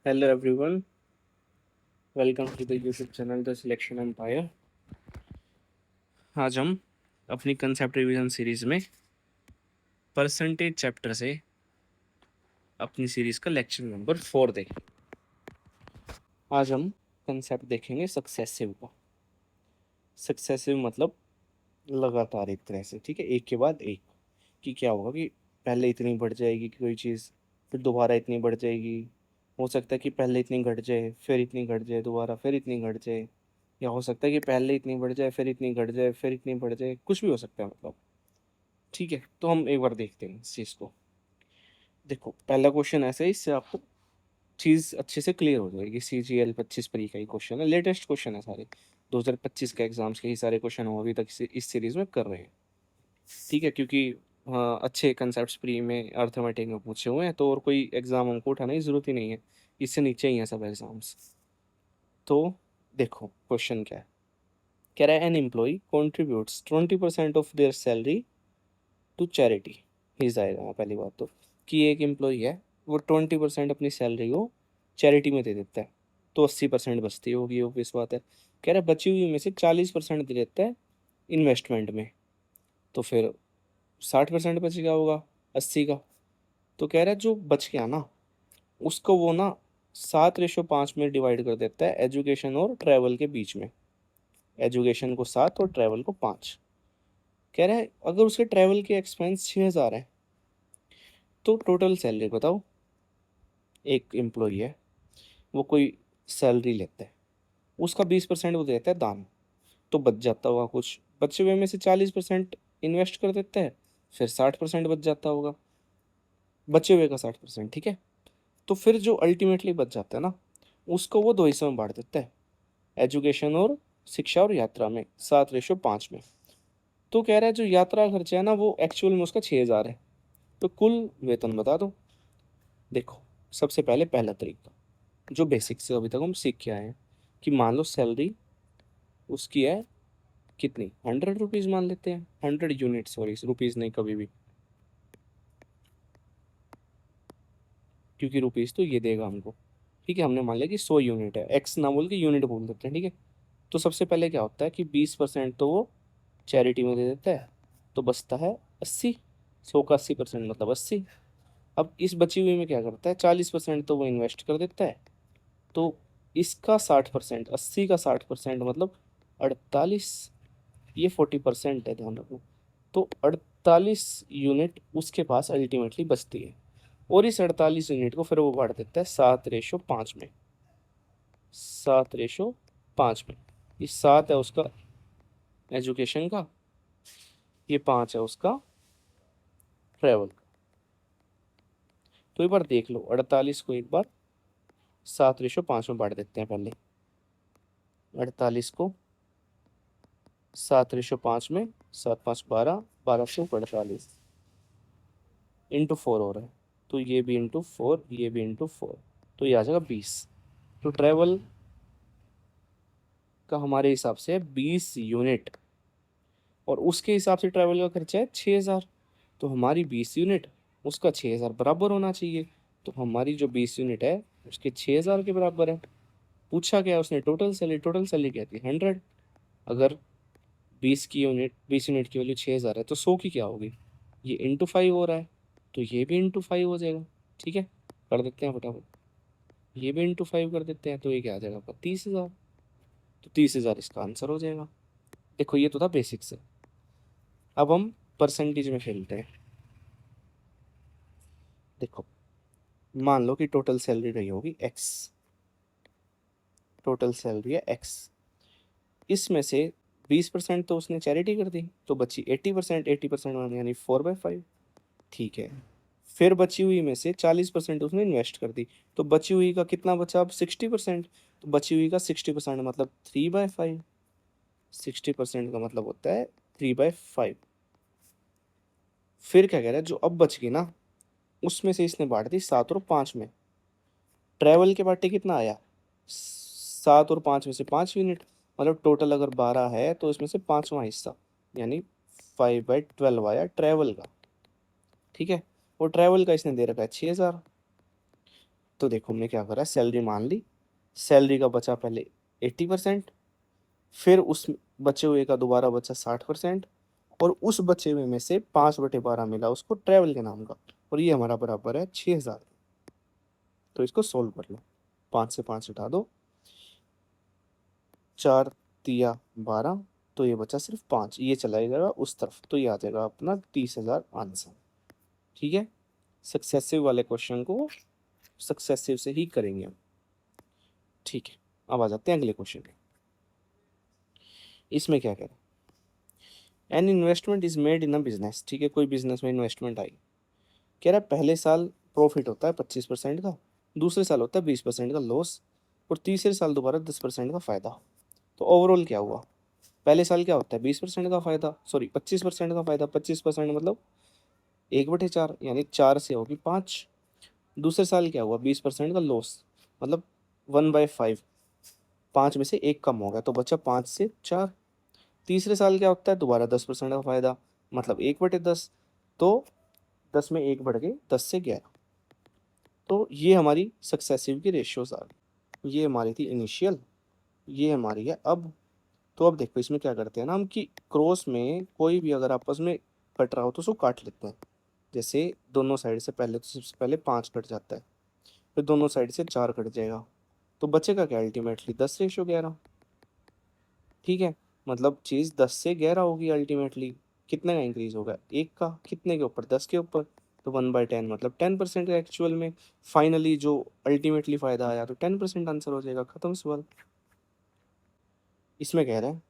Hello everyone, welcome to the YouTube channel The Selection Empire। आज हम अपनी concept revision series में percentage chapter से अपनी सीरीज का लेक्चर नंबर 4 देखें। आज हम कंसेप्ट देखेंगे सक्सेसिव का। सक्सेसिव मतलब लगातार एक तरह से, ठीक है, एक के बाद एक। कि क्या होगा कि पहले इतनी बढ़ जाएगी कोई चीज़, फिर दोबारा इतनी बढ़ जाएगी। हो सकता है कि पहले इतनी घट जाए, फिर इतनी घट जाए, दोबारा फिर इतनी घट जाए। या हो सकता है कि पहले इतनी बढ़ जाए, फिर इतनी घट जाए, फिर इतनी बढ़ जाए, कुछ भी हो सकता है मतलब। ठीक है, तो हम एक बार देखते हैं इस चीज़ को। देखो, पहला क्वेश्चन ऐसा है, इससे आपको चीज़ अच्छे से क्लियर हो जाएगी। CGL 25 प्री का ही क्वेश्चन है, लेटेस्ट क्वेश्चन है सारे। 2025 के एग्जाम्स के ही सारे क्वेश्चन हम अभी तक इस सीरीज में कर रहे हैं। ठीक है, क्योंकि हाँ, अच्छे कंसेप्ट प्री में अर्थमेटिक में पूछे हुए हैं, तो और कोई एग्जाम हमको उठाने की जरूरत ही नहीं है। इससे नीचे ही हैं सब एग्जाम्स। तो देखो क्वेश्चन क्या है। कह रहा है an employee contributes 20% of their salary to charity. ही जाएगा वहाँ पहली बात तो, कि एक एम्प्लॉय है, वो 20% अपनी सैलरी को चैरिटी में दे देता है, तो 80% बचती होगी, ऑब्वियस बात है। कह रहा है बची हुई में से 40% दे देता है इन्वेस्टमेंट में, तो फिर 60% बच गया होगा 80 का। तो कह रहा है जो बच गया ना, उसको वो ना 7:5 में डिवाइड कर देता है एजुकेशन और ट्रैवल के बीच में। एजुकेशन को 7 और ट्रैवल को 5। कह रहा है अगर उसके ट्रैवल के एक्सपेंस 6,000 है, तो टोटल सैलरी बताओ। एक एम्प्लॉई है, वो कोई सैलरी लेता है, उसका 20% वो देता है दान, तो बच जाता होगा कुछ। बचे हुए में से 40% इन्वेस्ट कर देता है, फिर 60% बच जाता होगा, बचे हुए का 60%। ठीक है, तो फिर जो अल्टीमेटली बच जाता है ना, उसको वो दो हिस्सों में बांट देता है, एजुकेशन और शिक्षा और यात्रा में, 7:5 में। तो कह रहा है जो यात्रा खर्चा है ना, वो एक्चुअल में उसका 6,000 है। तो कुल वेतन बता दो। देखो, सबसे पहले पहला तरीका जो बेसिक से अभी तक हम सीख के आए हैं, कि मान लो सैलरी उसकी है कितनी, 100 रुपीज़ मान लेते हैं। 100 यूनिट, सॉरी रुपीज़ नहीं कभी भी, क्योंकि रुपीज़ तो ये देगा हमको। ठीक है, हमने मान लिया कि 100 यूनिट है, एक्स ना बोल के यूनिट बोल देते हैं। ठीक है, तो सबसे पहले क्या होता है कि 20% तो वो चैरिटी में दे देता है, तो बचता है 80। 100 का 80% मतलब 80। अब इस बची हुई में क्या करता है, 40% तो वो इन्वेस्ट कर देता है, तो इसका 60%, 80 का 60% मतलब 48। ये 40% है, ध्यान रखो। तो 48 यूनिट उसके पास अल्टीमेटली बचती है, और इस 48 यूनिट को फिर वो बांट देता है 7:5 में। 7:5 में, ये 7 है उसका एजुकेशन का, ये 5 है उसका ट्रेवल का। तो एक बार देख लो, 48 को एक बार 7:5 में बांट देते हैं पहले। 48 को 7:5 में, 7×5 = 12, 12/48 × 4 हो रहा है। तो ये भी × 4, ये भी × 4, तो ये आ जाएगा 20। तो ट्रेवल का हमारे हिसाब से है 20 यूनिट, और उसके हिसाब से ट्रैवल का खर्चा है 6,000। तो हमारी 20 यूनिट, उसका 6,000 बराबर होना चाहिए। तो हमारी जो 20 यूनिट है, उसके 6,000 के बराबर है। पूछा क्या उसने, टोटल सैलरी। टोटल सैलरी क्या थी, 100। अगर 20 यूनिट की वैल्यू 6,000 है, तो 100 की क्या होगी, ये × 5 हो रहा है, तो ये भी × 5 हो जाएगा। ठीक है, कर देते हैं फटाफट, ये भी × 5 कर देते हैं, तो ये क्या आ जाएगा आपका 30,000। तो 30,000 इसका आंसर हो जाएगा। देखो, ये तो था बेसिक से। अब हम परसेंटेज में खेलते हैं। देखो, मान लो कि टोटल सैलरी रही होगी एक्स। टोटल सैलरी है एक्स, इसमें से 20% तो उसने चैरिटी कर दी, तो बची 80%। 80% यानी 4/5। ठीक है, फिर बची हुई में से 40% उसने इन्वेस्ट कर दी, तो बची हुई का कितना बचा अब, 60%। तो बची हुई का 60% मतलब 3/5। 60% का मतलब होता है 3/5। फिर क्या कह रहा है, जो अब बच गई ना, उसमें से इसने बांट दी 7 और 5 में। ट्रैवल के बाटे कितना आया, 7 और 5 में से 5 यूनिट, मतलब टोटल अगर 12 है, तो इसमें से पाँचवा हिस्सा, यानी 5/12 आया ट्रैवल का। ठीक है, और ट्रैवल का इसने दे रखा है 6,000। तो देखो हमने क्या करा, सैलरी मान ली, सैलरी का बचा पहले 80%, फिर उस बचे हुए का दोबारा बचा 60%, और उस बचे हुए में से 5/12 मिला उसको ट्रैवल के नाम का, और ये हमारा बराबर है 6,000। तो इसको सोल्व कर लो, 5 से 5 हटा दो, 4 तिया 12, तो ये बचा सिर्फ 5, ये चला जाएगा उस तरफ, तो ये आ जाएगा अपना 30,000 आंसर। ठीक है, सक्सेसिव वाले क्वेश्चन को सक्सेसिव से ही करेंगे हम। ठीक है, अब आ जाते हैं अगले क्वेश्चन पे। इसमें क्या कह रहे हैं, an investment is made in a business. ठीक है, कोई बिजनेस में इन्वेस्टमेंट आई, कह रहा है पहले साल प्रॉफिट होता है 25% का, दूसरे साल होता है 20% का लॉस, और तीसरे साल दोबारा 10% का फायदा। तो ओवरऑल क्या हुआ, पहले साल क्या होता है 20% का फायदा, सॉरी 25% का फायदा, 25% मतलब 1/4, यानी 4 से होगी 5। दूसरे साल क्या हुआ 20% का लॉस, मतलब 1/5, 5 में से 1 कम हो गया तो बचा 5 से 4। तीसरे साल क्या होता है दोबारा 10% का फायदा, मतलब 1/10, तो 10 में 1 बढ़ गए 10 से 11। तो ये हमारी सक्सेसिव की रेशियोज आ गई। ये हमारी थी इनिशियल, ये हमारी है अब। तो अब देखो इसमें क्या करते हैं ना हम, कि क्रॉस में कोई भी अगर आपस में कट रहा हो तो उसको काट लेते हैं। जैसे दोनों साइड से पहले तो सबसे पहले 5 कट जाता है, फिर दोनों साइड से 4 कट जाएगा, तो बचेगा क्या अल्टीमेटली 10/11। ठीक है, मतलब चीज़ 10 से 11 होगी अल्टीमेटली। कितने का इंक्रीज होगा, 1 का, कितने के ऊपर 10 के ऊपर, तो 1/10 मतलब 10% का एक्चुअल में फाइनली जो अल्टीमेटली फायदा आया, तो 10% आंसर हो जाएगा, खत्म सवाल। इसमें कह रहे हैं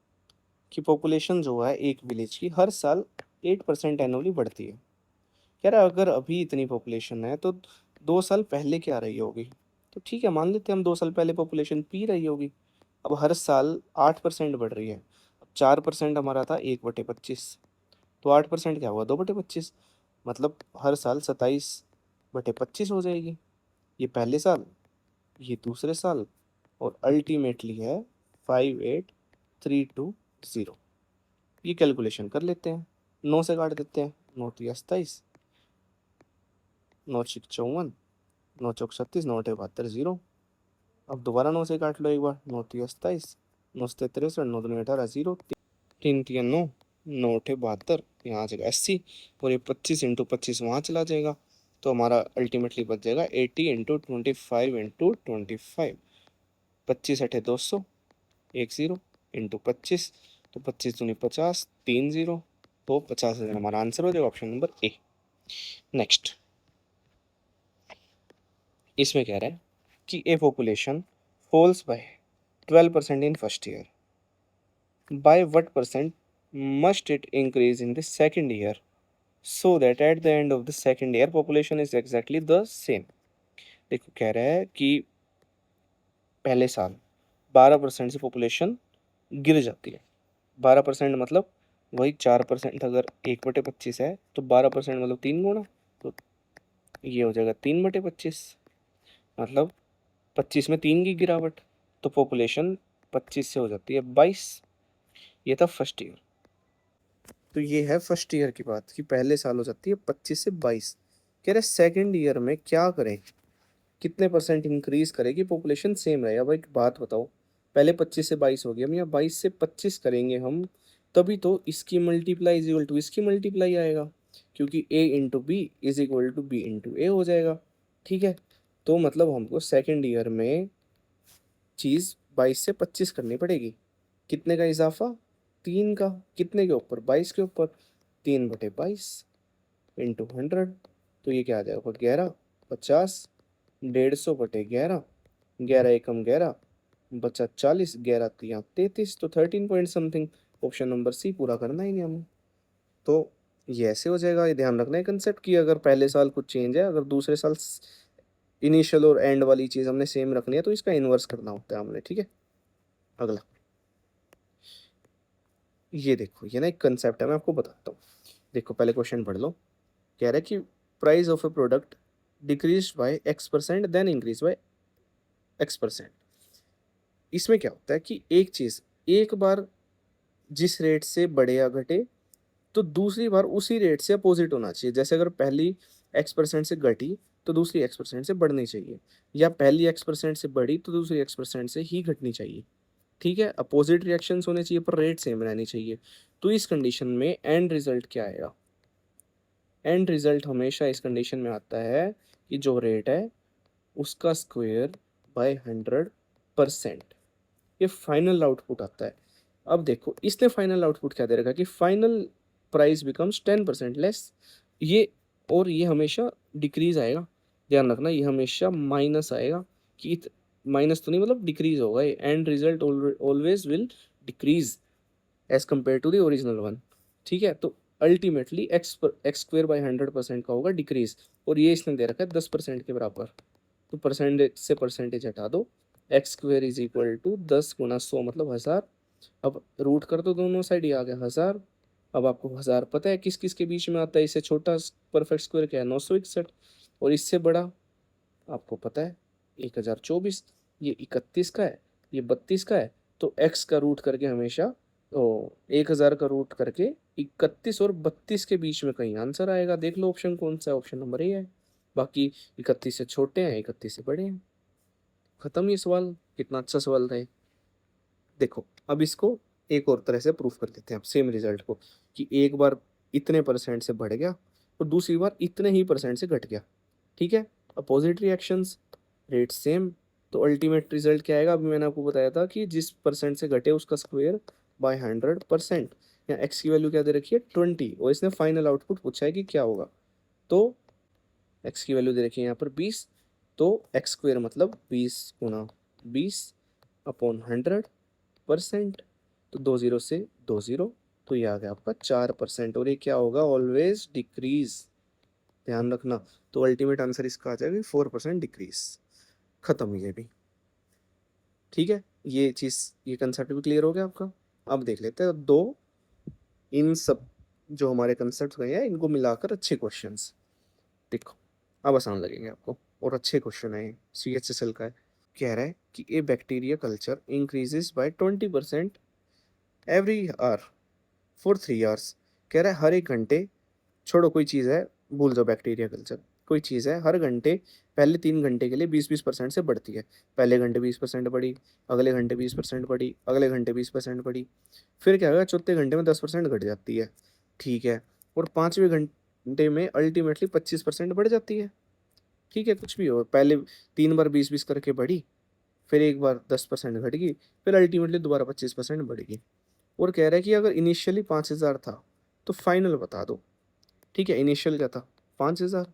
कि पॉपुलेशन जो है एक विलेज की हर साल 8% एनुअली बढ़ती है। कह रहा है अगर अभी इतनी पॉपुलेशन है तो 2 साल पहले क्या रही होगी। तो ठीक है, मान लेते हैं हम 2 साल पहले पॉपुलेशन पी रही होगी। अब हर साल 8% बढ़ रही है, अब 4% हमारा था 1/25, तो 8% क्या हुआ 2/25, मतलब हर साल 27/25 हो जाएगी। ये पहले साल, ये दूसरे साल, और अल्टीमेटली है 58,320। ये कैलकुलेशन कर लेते हैं, 9 से काट देते हैं, 9 × 27, 9 × 54, 9 × 36, 9 × 72, 0। अब दोबारा 9 से काट लो एक बार, 9 × 27, 9 × 63, 9 × 18, 0। 3 × 9, 9 × 72, यहाँ आ जाएगा 80, और ये 25 × 25 वहाँ चला जाएगा, तो हमारा अल्टीमेटली बच जाएगा 80 × 25 × 25, 25 × 8 = 200, 1 0, × 25, तो 25 × 50, 3 0, तो 50,000 हमारा आंसर हो जाएगा, ऑप्शन नंबर ए। नेक्स्ट, इसमें कह रहा है कि a population falls by 12% in first year, by what percent must it increase in the second year so that at the end of the second year population is exactly the same. देखो कह रहा है कि पहले साल 12% से population गिर जाती है, 12% मतलब वही 4%, अगर 1/25 है तो 12% मतलब 3 गुना, तो ये हो जाएगा 3/25, मतलब 25 में 3 की गिरावट, तो पॉपुलेशन 25 से हो जाती है 22। ये था फर्स्ट ईयर। तो ये है फर्स्ट ईयर की बात, कि पहले साल हो जाती है 25 से 22। कह रहे सेकेंड ईयर में क्या करें, कितने परसेंट इंक्रीज करे कि पॉपुलेशन सेम रहे। अब एक बात बताओ, पहले 25 से 22 हो गया, हम यहाँ 22 से 25 करेंगे हम, तभी तो इसकी मल्टीप्लाई इज इक्वल टू इसकी मल्टीप्लाई आएगा, क्योंकि a × b = b × a हो जाएगा। ठीक है, तो मतलब हमको सेकेंड ईयर में चीज़ 22 से 25 करनी पड़ेगी। कितने का इजाफा, 3 का, कितने के ऊपर 22 के ऊपर, 3/22 × 100, तो ये क्या आ जाएगा 11, 50, 150/11, 11 एकम 11, बचा 40, 11 तिया 33, तो 13 point something. Option number C पूरा करना ही नहीं हमें। तो ये ऐसे हो जाएगा, ये ध्यान रखना है कंसेप्ट की, अगर पहले साल कुछ चेंज है, अगर दूसरे साल इनिशियल और एंड वाली चीज़ हमने सेम रखनी है, तो इसका इन्वर्स करना होता है हमने। ठीक है, अगला ये देखो, ये ना एक कंसेप्ट है, मैं आपको बताता हूँ। देखो पहले क्वेश्चन पढ़ लो। कह रहा है कि price of a product decrease by X% then increase by X%। इसमें क्या होता है कि एक चीज़ एक बार जिस रेट से बढ़े या घटे, तो दूसरी बार उसी रेट से अपोजिट होना चाहिए। जैसे अगर पहली X% से घटी, तो दूसरी x% से बढ़नी चाहिए, या पहली x% से बढ़ी तो दूसरी x% से ही घटनी चाहिए। ठीक है, अपोजिट रिएक्शंस होने चाहिए पर रेट सेम रहनी चाहिए। तो इस कंडीशन में एंड रिजल्ट क्या आएगा? एंड रिजल्ट हमेशा इस कंडीशन में आता है कि जो रेट है उसका स्क्वायर बाय 100%, ये फाइनल आउटपुट आता है। अब देखो इसने फाइनल आउटपुट क्या दे रखा है कि फाइनल प्राइस बिकम्स 10% लेस, ये और ये हमेशा डिक्रीज आएगा, ध्यान रखना ये हमेशा माइनस आएगा, कि माइनस तो नहीं मतलब डिक्रीज होगा, ये end result always will decrease as compare to the original one. ठीक है, तो अल्टीमेटली एक्स स्क्वेयर बाई 100% का होगा डिक्रीज, और ये इसने दे रखा है 10% के बराबर। तो परसेंटेज से परसेंटेज हटा दो, x square is equal to 10 × 100 मतलब 1000। अब रूट कर दो दोनों साइड, ये आ गया 1000। अब आपको 1000 पता है किस किस के बीच में आता है, इससे छोटा परफेक्ट स्क्वायर क्या है 961, और इससे बड़ा आपको पता है 1024, ये 31 का है, ये 32 का है। तो x का रूट करके हमेशा 1000 का रूट करके 31 और 32 के बीच में कहीं आंसर आएगा। देख लो ऑप्शन कौन सा है, ऑप्शन नंबर ए है। बाकी 31 से छोटे हैं, 31 से बड़े हैं। खत्म ये सवाल, कितना अच्छा सवाल था ये। देखो अब इसको एक और तरह से प्रूफ कर देते हैं आप सेम रिजल्ट को, कि एक बार इतने परसेंट से बढ़ गया और दूसरी बार इतने ही परसेंट से घट गया। ठीक है, अपोजिट रिएक्शंस, रेट सेम, तो अल्टीमेट रिजल्ट क्या आएगा? अभी मैंने आपको बताया था कि जिस परसेंट से घटे उसका स्क्वायर बाय 100%। यहाँ एक्स की वैल्यू क्या दे रखी है 20, और इसने फाइनल आउटपुट पूछा है कि क्या होगा। तो एक्स की वैल्यू दे रखी है यहाँ पर 20, तो एक्स स्क्वायर मतलब 20 × 20 अपॉन 100%। तो 20 से 20, तो ये आ गया आपका 4%, और ये क्या होगा ऑलवेज डिक्रीज, ध्यान रखना। तो अल्टीमेट आंसर इसका आ जाएगा 4% डिक्रीज। खत्म ये भी। ठीक है, ये चीज़, ये कंसेप्ट भी क्लियर हो गया आपका। अब देख लेते हैं दो इन सब जो हमारे कंसेप्ट गए हैं इनको मिलाकर अच्छे क्वेश्चंस। देखो अब आसान लगेंगे आपको, और अच्छे क्वेश्चन है, CHSL का है। कह रहा है कि a bacteria culture increases by 20% every hour for 3 hours. कह रहा है हर एक घंटे, छोड़ो कोई चीज़ है, भूल जाओ बैक्टीरिया कल्चर, कोई चीज़ है हर घंटे पहले 3 घंटे के लिए 20-20% से बढ़ती है। पहले घंटे 20% बढ़ी, अगले घंटे 20% बढ़ी, अगले घंटे 20% बढ़ी, फिर क्या होगा चौथे घंटे में 10% घट जाती है। ठीक है, और पाँचवें घंटे में अल्टीमेटली 25% बढ़ जाती है। ठीक है, कुछ भी हो, पहले 3 बार 20-20 करके बढ़ी, फिर एक बार 10% घट गई, फिर अल्टीमेटली दोबारा 25% बढ़ेगी। और कह रहा है कि अगर इनिशियली 5000 था तो फाइनल बता दो। ठीक है, इनिशियल क्या था 5000,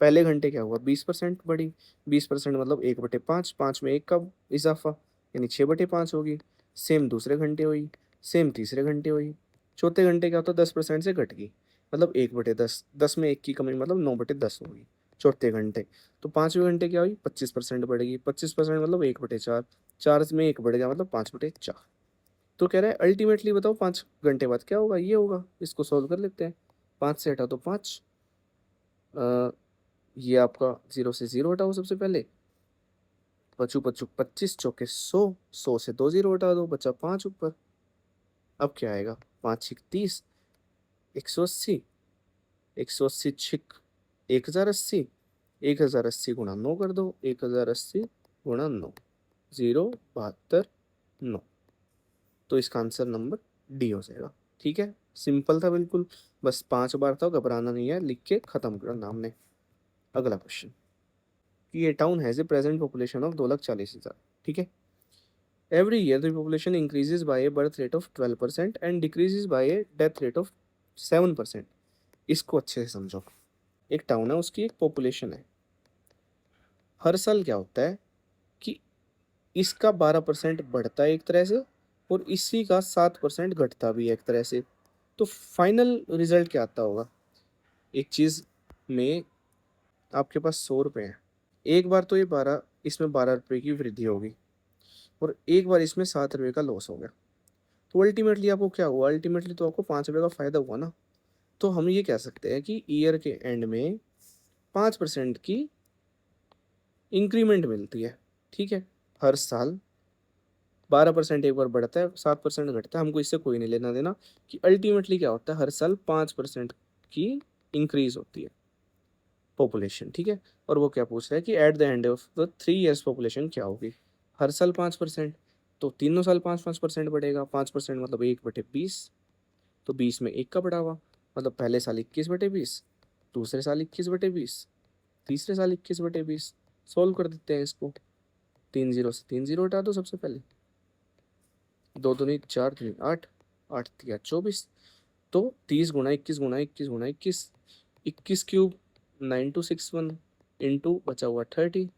पहले घंटे क्या हुआ 20% बढ़ी, 20% मतलब 1/5, 5 में 1 का इजाफा यानी 6/5 होगी। सेम दूसरे घंटे हुई, सेम तीसरे घंटे हुई, चौथे घंटे क्या होता 10% से घट गई, मतलब 1/10, 10 में 1 की कमी मतलब 9/10 होगी चौथे घंटे। तो पाँचवें घंटे क्या हुई 25% बढ़ेगी, 25% मतलब 1/4, 4 में 1 बढ़ गया मतलब 5/4। तो कह रहा है अल्टीमेटली बताओ 5 घंटे बाद क्या होगा, ये होगा। इसको सॉल्व कर लेते हैं, 5 से हटा दो 5, ये आपका 0 से 0 हटाओ सबसे पहले, पचू पचू 25, चौके 100, 100 से 2 0 हटा दो, बचा 5 ऊपर। अब क्या आएगा 5 × 6 = 30, 180, 180 छिक 1080, 1080 × 9 कर दो, 1080 × 9, 0 72 9। तो इसका आंसर नंबर डी हो जाएगा। ठीक है, सिंपल था बिल्कुल, बस 5 बार था, घबराना नहीं है, लिख के खत्म करना हमने। अगला क्वेश्चन, कि ये town has a present population of 2,40,000। ठीक है, every year the population increases by A birth rate of 12% and decreases bye A death rate of 7%। इसको अच्छे से समझो। एक टाउन है, उसकी एक पॉपुलेशन है, हर साल क्या होता है कि इसका 12% बढ़ता है एक तरह से, और इसी का 7% घटता भी है एक तरह से। तो फाइनल रिजल्ट क्या आता होगा? एक चीज़ में आपके पास 100 रुपये हैं, एक बार तो ये 12, इसमें 12 रुपये की वृद्धि होगी, और एक बार इसमें 7 रुपये का लॉस हो गया। तो अल्टीमेटली आपको क्या हुआ, अल्टीमेटली तो आपको 5 रुपये का फायदा हुआ ना। तो हम ये कह सकते हैं कि ईयर के एंड में 5% की इंक्रीमेंट मिलती है। ठीक है, हर साल 12% एक बार बढ़ता है, 7% घटता है, हमको इससे कोई नहीं लेना देना, कि अल्टीमेटली क्या होता है हर साल 5% की इंक्रीज होती है। पॉपुलेशन, ठीक है। और वो क्या पूछ रहा है कि eight the end of the 3 years population क्या होगी। हर साल 5%, तो तीनों साल 5-5% बढ़ेगा। 5% मतलब 1/20, तो 20 में 1 का बढ़ा हुआ, मतलब पहले साल 21/20, दूसरे साल 21/20, तीसरे साल 21/20। सॉल्व कर देते हैं इसको। 3 0 से 3 0 हटा दो सबसे पहले। 2 दूनी 4 दूनी 8, 8 तिया 24, तो 30 गुना 21 गुना 21 गुना 21, 21 क्यूब 9261 इंटू बचा हुआ 30,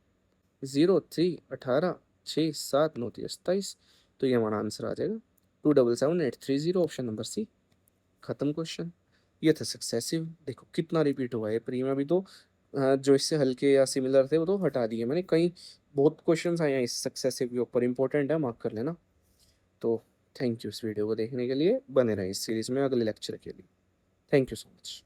0 3 18 6 7 9 27, तो ये हमारा आंसर आ जाएगा 2777830, ऑप्शन नंबर सी। खत्म क्वेश्चन। ये था सक्सेसिव। देखो कितना रिपीट हुआ है प्री में। अभी तो जो इससे हल्के या सिमिलर थे वो तो हटा दिए मैंने। कई बहुत क्वेश्चंस आए हैं इस सक्सेसिव के ऊपर, इंपॉर्टेंट है, मार्क कर लेना। तो थैंक यू इस वीडियो को देखने के लिए। बने रहे इस सीरीज में अगले लेक्चर के लिए। Thank you so much.